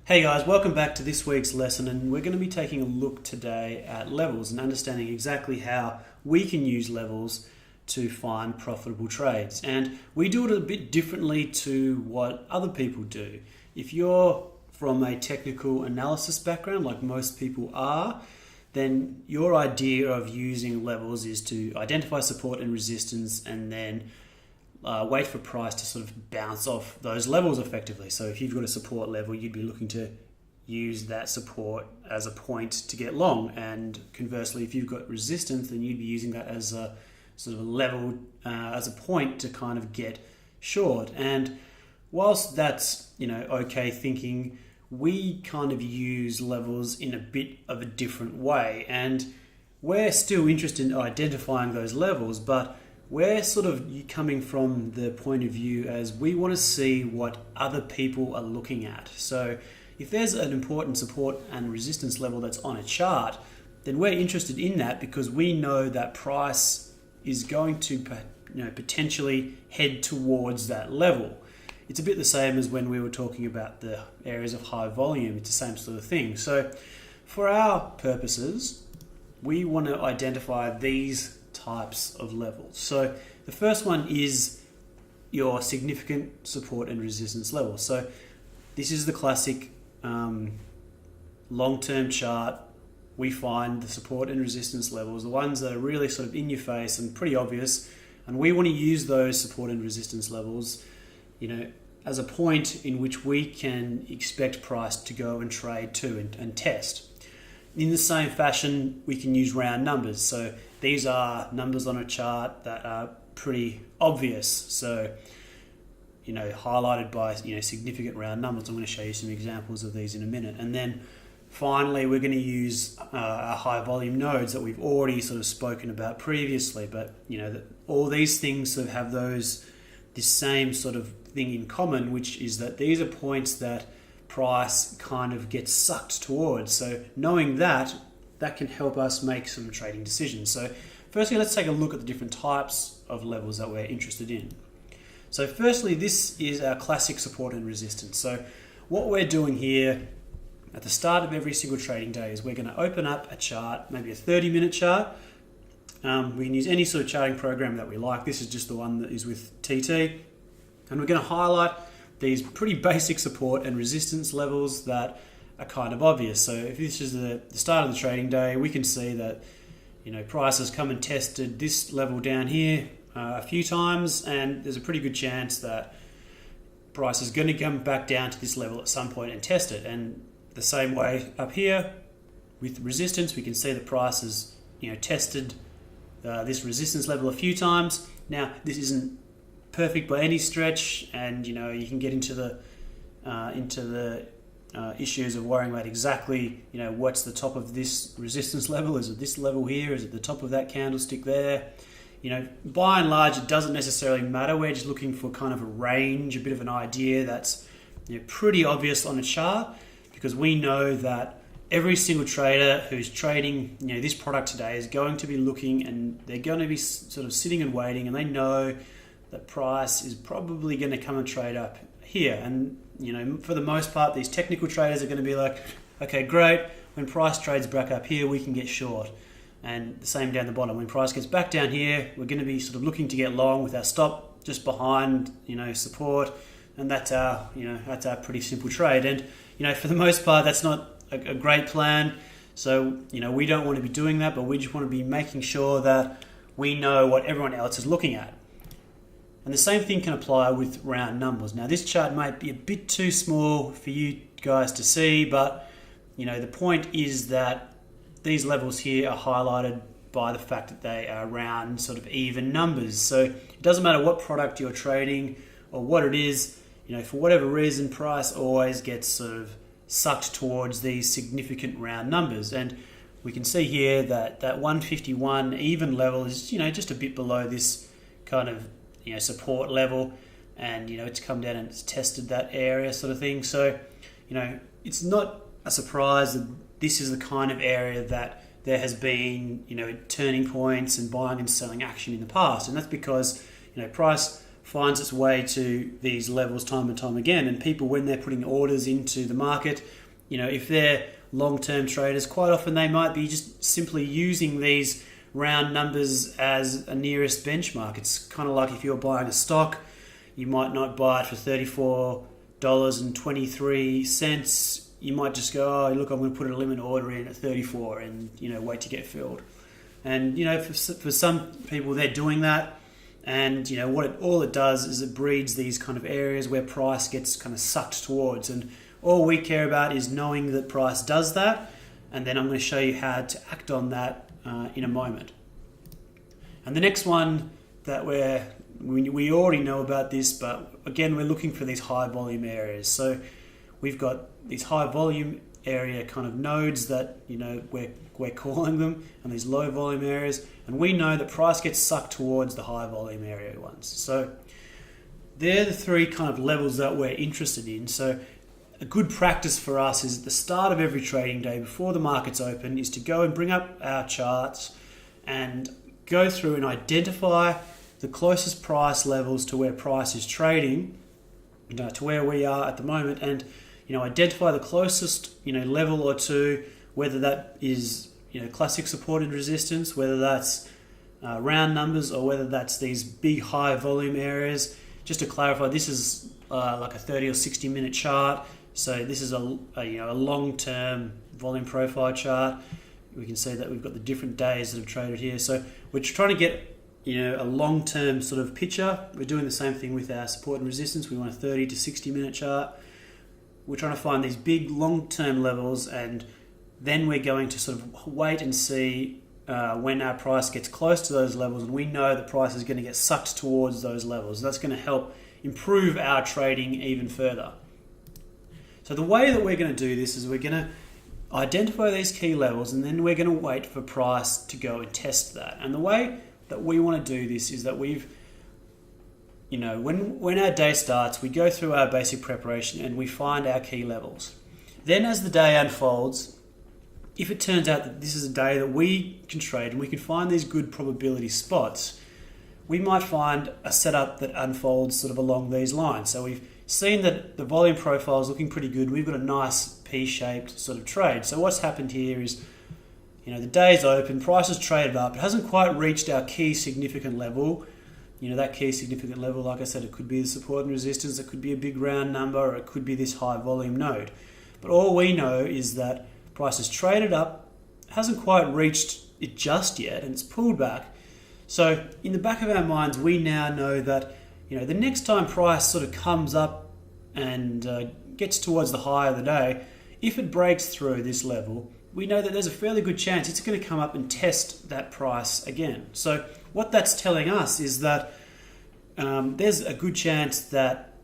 Hey guys, welcome back to this week's lesson, and we're going to be taking a look today at levels and understanding exactly how we can use levels to find profitable trades. And we do it a bit differently to what other people do. If you're from a technical analysis background, like most people are, then your idea of using levels is to identify support and resistance and then wait for price to sort of bounce off those levels effectively. So if you've got a support level, you'd be looking to use that support as a point to get long, and conversely, if you've got resistance, then you'd be using that as a sort of a level, as a point to kind of get short. And whilst that's okay thinking, we kind of use levels in a bit of a different way, and we're still interested in identifying those levels, but we're sort of coming from the point of view as we want to see what other people are looking at. So if there's an important support and resistance level that's on a chart, then we're interested in that because we know that price is going to potentially head towards that level. It's a bit the same as when we were talking about the areas of high volume. It's the same sort of thing. So for our purposes, we want to identify these types of levels. So the first one is your significant support and resistance level. So this is the classic long-term chart. We find the support and resistance levels, the ones that are really sort of in your face and pretty obvious, and we want to use those support and resistance levels as a point in which we can expect price to go and trade to and test. In the same fashion, we can use round numbers. So these are numbers on a chart that are pretty obvious. So, highlighted by, significant round numbers. I'm going to show you some examples of these in a minute. And then finally, we're going to use our high volume nodes that we've already sort of spoken about previously. But, all these things sort of have this same sort of thing in common, which is that these are points that price kind of gets sucked towards. So knowing that can help us make some trading decisions. So firstly, let's take a look at the different types of levels that we're interested in. So firstly, this is our classic support and resistance. So what we're doing here at the start of every single trading day is we're going to open up a chart, maybe a 30-minute chart. We can use any sort of charting program that we like. This is just the one that is with TT. And we're going to highlight these pretty basic support and resistance levels that are kind of obvious. So if this is the start of the trading day, we can see that price has come and tested this level down here a few times, and there's a pretty good chance that price is going to come back down to this level at some point and test it. And the same way up here with resistance, we can see the price has tested this resistance level a few times. Now this isn't perfect by any stretch, and you can get into the issues of worrying about exactly what's the top of this resistance level. Is it this level here? Is it the top of that candlestick there? By and large, it doesn't necessarily matter. We're just looking for kind of a range, a bit of an idea that's pretty obvious on a chart, because we know that every single trader who's trading this product today is going to be looking, and they're going to be sort of sitting and waiting, and they know that price is probably going to come and trade up here. And for the most part, these technical traders are going to be like, okay, great, when price trades back up here, we can get short. And the same down the bottom, when price gets back down here, we're going to be sort of looking to get long with our stop just behind support, and that's our pretty simple trade. And for the most part, that's not a great plan. So we don't want to be doing that, but we just want to be making sure that we know what everyone else is looking at. And the same thing can apply with round numbers. Now this chart might be a bit too small for you guys to see, but the point is that these levels here are highlighted by the fact that they are round sort of even numbers. So it doesn't matter what product you're trading or what it is, for whatever reason, price always gets sort of sucked towards these significant round numbers. And we can see here that 151 even level is just a bit below this kind of support level, and it's come down and it's tested that area sort of thing. So it's not a surprise that this is the kind of area that there has been turning points and buying and selling action in the past, and that's because price finds its way to these levels time and time again. And people, when they're putting orders into the market, if they're long-term traders, quite often they might be just simply using these round numbers as a nearest benchmark. It's kind of like if you're buying a stock, you might not buy it for $34.23. You might just go, oh, look, I'm going to put a limit order in at 34 and, wait to get filled. And, for some people, they're doing that. And, all it does is it breeds these kind of areas where price gets kind of sucked towards. And all we care about is knowing that price does that. And then I'm going to show you how to act on that in a moment. And the next one that we already know about this, but again, we're looking for these high volume areas. So we've got these high volume area kind of nodes that, we're calling them, and these low volume areas. And we know that price gets sucked towards the high volume area ones. So they're the three kind of levels that we're interested in. So a good practice for us is at the start of every trading day, before the market's open, is to go and bring up our charts and go through and identify the closest price levels to where price is trading, to where we are at the moment, and identify the closest level or two, whether that is classic support and resistance, whether that's round numbers, or whether that's these big high volume areas. Just to clarify, this is like a 30 or 60 minute chart. So this is a long-term volume profile chart. We can see that we've got the different days that have traded here. So we're trying to get a long-term sort of picture. We're doing the same thing with our support and resistance. We want a 30 to 60 minute chart. We're trying to find these big long-term levels, and then we're going to sort of wait and see when our price gets close to those levels, and we know the price is going to get sucked towards those levels. That's going to help improve our trading even further. So the way that we're going to do this is we're going to identify these key levels, and then we're going to wait for price to go and test that. And the way that we want to do this is that when our day starts, we go through our basic preparation and we find our key levels. Then as the day unfolds, if it turns out that this is a day that we can trade and we can find these good probability spots, we might find a setup that unfolds sort of along these lines. So we've seen that the volume profile is looking pretty good. We've got a nice P-shaped sort of trade. So what's happened here is, the day's open, price has traded up. It hasn't quite reached our key significant level. That key significant level, like I said, it could be the support and resistance, it could be a big round number, or it could be this high volume node. But all we know is that price has traded up, hasn't quite reached it just yet, and it's pulled back. So in the back of our minds, we now know that the next time price sort of comes up and gets towards the high of the day, if it breaks through this level, we know that there's a fairly good chance it's going to come up and test that price again. So what that's telling us is that there's a good chance that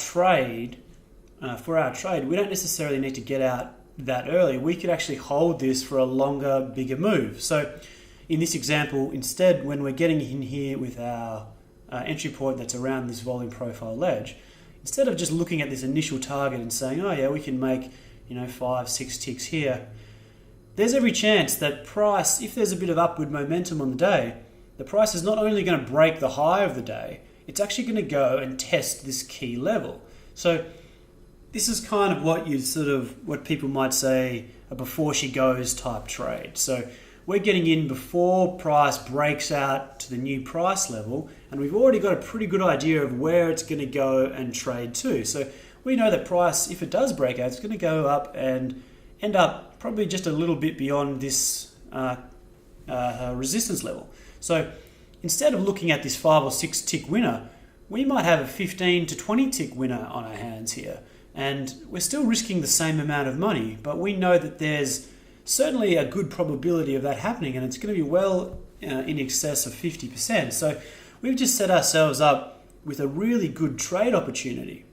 for our trade, we don't necessarily need to get out that early. We could actually hold this for a longer, bigger move. So in this example, instead, when we're getting in here with our entry point that's around this volume profile ledge, instead of just looking at this initial target and saying, oh yeah, we can make 5-6 ticks here, there's every chance that price, if there's a bit of upward momentum on the day, the price is not only going to break the high of the day, it's actually going to go and test this key level. So this is kind of what people might say a before she goes type trade. So we're getting in before price breaks out to the new price level, and we've already got a pretty good idea of where it's going to go and trade to. So we know that price, if it does break out, it's going to go up and end up probably just a little bit beyond this resistance level. So instead of looking at this 5 or 6 tick winner, we might have a 15 to 20 tick winner on our hands here. And we're still risking the same amount of money, but we know that there's certainly a good probability of that happening, and it's going to be well in excess of 50%. So we've just set ourselves up with a really good trade opportunity.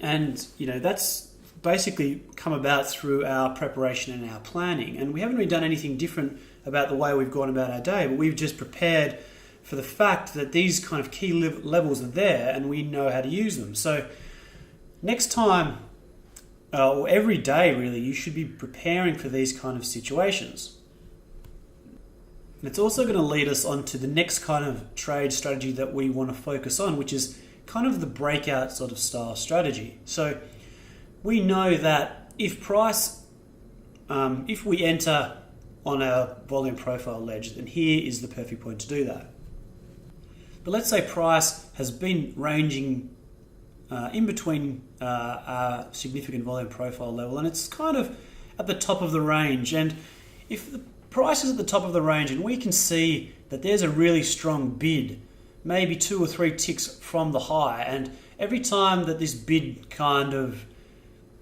And, that's basically come about through our preparation and our planning. And we haven't really done anything different about the way we've gone about our day, but we've just prepared for the fact that these kind of key levels are there and we know how to use them. So next time, or every day really, you should be preparing for these kind of situations. And it's also going to lead us on to the next kind of trade strategy that we want to focus on, which is kind of the breakout sort of style strategy. So we know that if we enter on our volume profile ledge, then here is the perfect point to do that. But let's say price has been ranging in between our significant volume profile level, and it's kind of at the top of the range. And if the price is at the top of the range and we can see that there's a really strong bid, maybe 2 or 3 ticks from the high, and every time that this bid kind of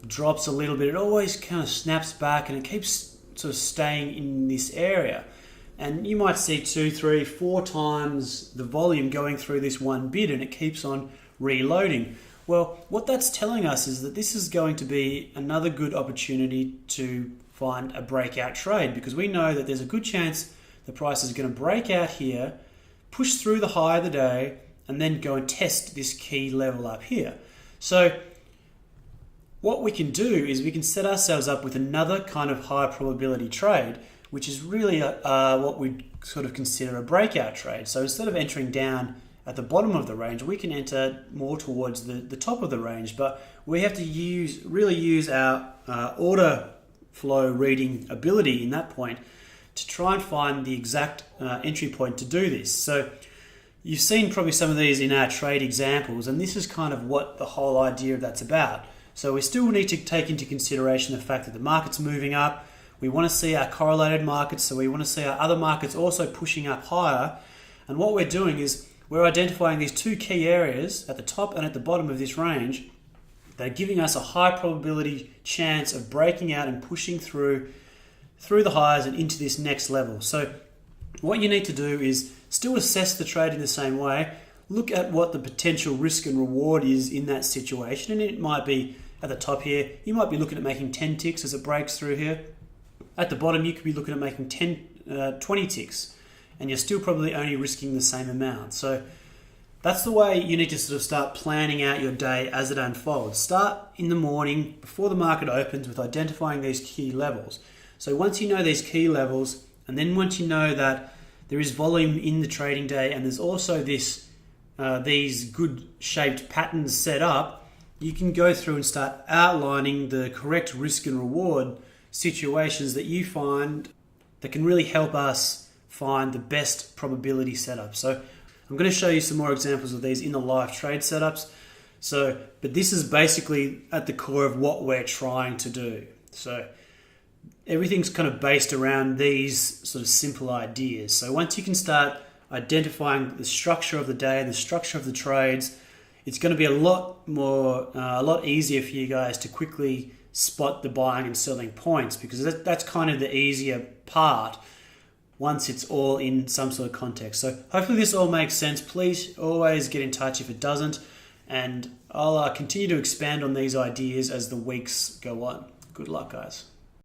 drops a little bit, it always kind of snaps back and it keeps sort of staying in this area. And you might see 2, 3, 4 times the volume going through this one bid, and it keeps on reloading. Well, what that's telling us is that this is going to be another good opportunity to find a breakout trade, because we know that there's a good chance the price is going to break out here, push through the high of the day, and then go and test this key level up here. So what we can do is we can set ourselves up with another kind of high probability trade, which is really what we sort of consider a breakout trade. So instead of entering down at the bottom of the range, we can enter more towards the top of the range, but we have to really use our order flow reading ability in that point to try and find the exact entry point to do this. So you've seen probably some of these in our trade examples, and this is kind of what the whole idea of that's about. So we still need to take into consideration the fact that the market's moving up. We want to see our correlated markets, so we want to see our other markets also pushing up higher. And what we're doing is we're identifying these 2 key areas at the top and at the bottom of this range that are giving us a high probability chance of breaking out and pushing through the highs and into this next level. So what you need to do is still assess the trade in the same way, look at what the potential risk and reward is in that situation, and it might be at the top here, you might be looking at making 10 ticks as it breaks through here. At the bottom, you could be looking at making 20 ticks, and you're still probably only risking the same amount. So that's the way you need to sort of start planning out your day as it unfolds. Start in the morning before the market opens with identifying these key levels. So once you know these key levels, and then once you know that there is volume in the trading day and there's also these good shaped patterns set up, you can go through and start outlining the correct risk and reward situations that you find that can really help us find the best probability setup. So I'm going to show you some more examples of these in the live trade setups. But this is basically at the core of what we're trying to do. So everything's kind of based around these sort of simple ideas. So once you can start identifying the structure of the day and the structure of the trades, it's going to be a lot easier for you guys to quickly spot the buying and selling points, because that's kind of the easier part once it's all in some sort of context. So hopefully this all makes sense. Please always get in touch if it doesn't, and I'll continue to expand on these ideas as the weeks go on. Good luck, guys.